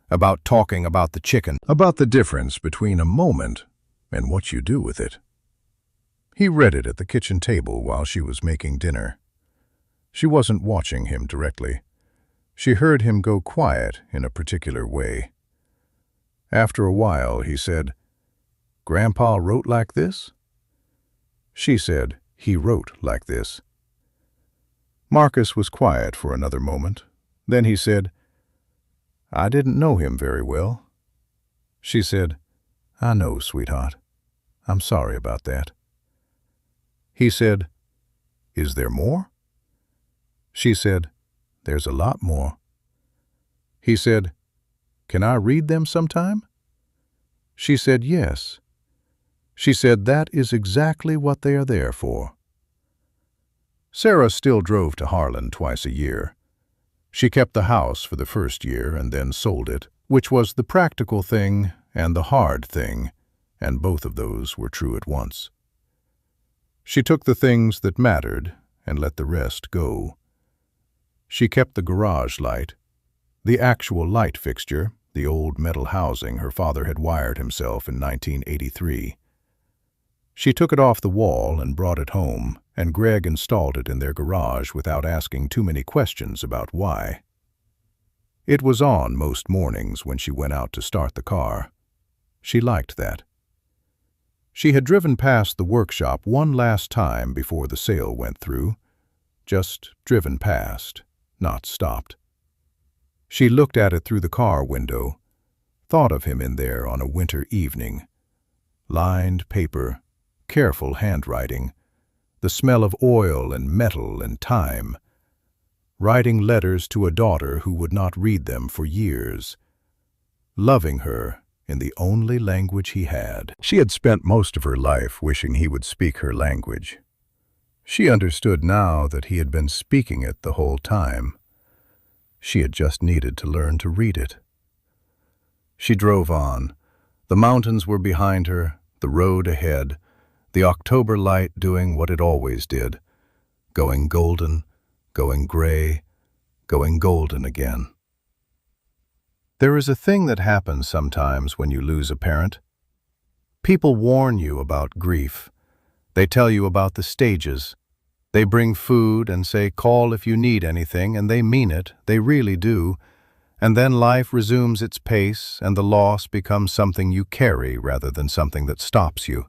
about talking about the chicken, about the difference between a moment and what you do with it. He read it at the kitchen table while she was making dinner. She wasn't watching him directly. She heard him go quiet in a particular way. After a while, he said, "Grandpa wrote like this?" She said, "He wrote like this." Marcus was quiet for another moment. Then he said, "I didn't know him very well." She said, "I know, sweetheart. I'm sorry about that." He said, "Is there more?" She said, "There's a lot more." He said, "Can I read them sometime?" She said, "Yes." She said, "That is exactly what they are there for." Sarah still drove to Harlan twice a year. She kept the house for the first year and then sold it, which was the practical thing and the hard thing, and both of those were true at once. She took the things that mattered and let the rest go. She kept the garage light, the actual light fixture, the old metal housing her father had wired himself in 1983. She took it off the wall and brought it home, and Greg installed it in their garage without asking too many questions about why. It was on most mornings when she went out to start the car. She liked that. She had driven past the workshop one last time before the sale went through, just driven past, not stopped. She looked at it through the car window, thought of him in there on a winter evening. Lined paper, careful handwriting, the smell of oil and metal and time. Writing letters to a daughter who would not read them for years. Loving her in the only language he had. She had spent most of her life wishing he would speak her language. She understood now that he had been speaking it the whole time. She had just needed to learn to read it. She drove on. The mountains were behind her, the road ahead, the October light doing what it always did, going golden, going gray, going golden again. There is a thing that happens sometimes when you lose a parent. People warn you about grief. They tell you about the stages. They bring food and say, "Call if you need anything," and they mean it, they really do. And then life resumes its pace, and the loss becomes something you carry rather than something that stops you.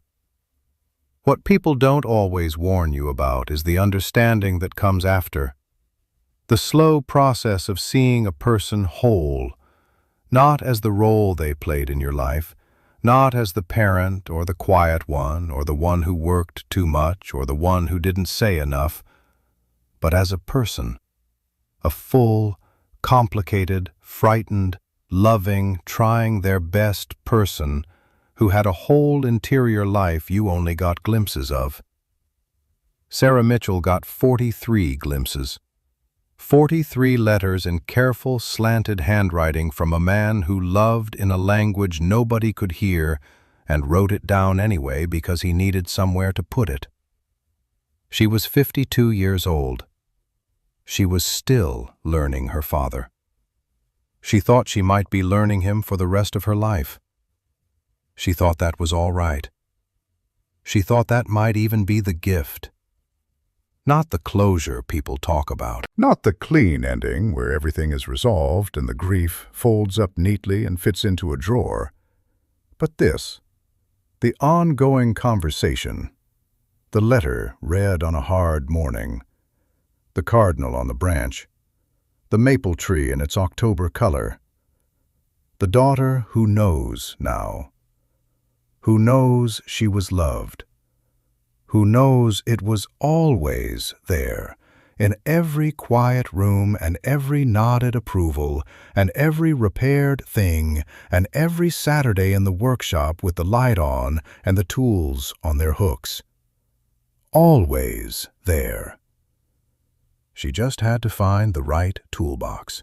What people don't always warn you about is the understanding that comes after. The slow process of seeing a person whole, not as the role they played in your life, not as the parent or the quiet one or the one who worked too much or the one who didn't say enough, but as a person, a full, complicated, frightened, loving, trying their best person who had a whole interior life you only got glimpses of. Sarah Mitchell got 43 glimpses. 43 letters in careful, slanted handwriting from a man who loved in a language nobody could hear and wrote it down anyway because he needed somewhere to put it. She was 52 years old. She was still learning her father. She thought she might be learning him for the rest of her life. She thought that was all right. She thought that might even be the gift. Not the closure people talk about. Not the clean ending where everything is resolved and the grief folds up neatly and fits into a drawer. But this, the ongoing conversation, the letter read on a hard morning, the cardinal on the branch, the maple tree in its October color, the daughter who knows now, who knows she was loved, who knows it was always there, in every quiet room and every nodded approval and every repaired thing and every Saturday in the workshop with the light on and the tools on their hooks. Always there. She just had to find the right toolbox.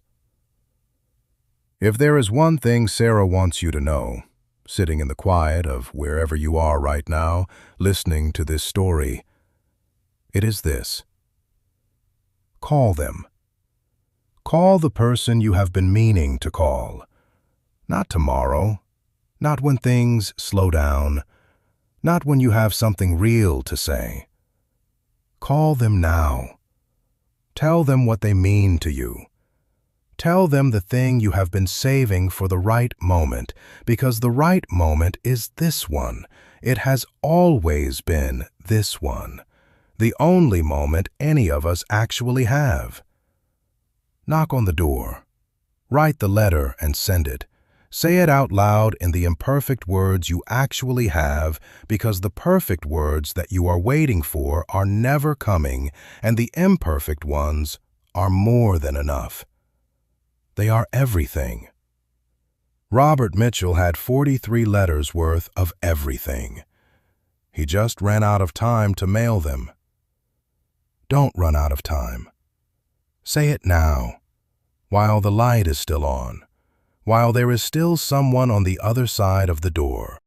If there is one thing Sarah wants you to know, sitting in the quiet of wherever you are right now, listening to this story, it is this. Call them. Call the person you have been meaning to call. Not tomorrow, not when things slow down, not when you have something real to say. Call them now. Tell them what they mean to you. Tell them the thing you have been saving for the right moment, because the right moment is this one. It has always been this one, the only moment any of us actually have. Knock on the door. Write the letter and send it. Say it out loud in the imperfect words you actually have, because the perfect words that you are waiting for are never coming, and the imperfect ones are more than enough. They are everything. Robert Mitchell had 43 letters worth of everything. He just ran out of time to mail them. Don't run out of time. Say it now, while the light is still on, while there is still someone on the other side of the door.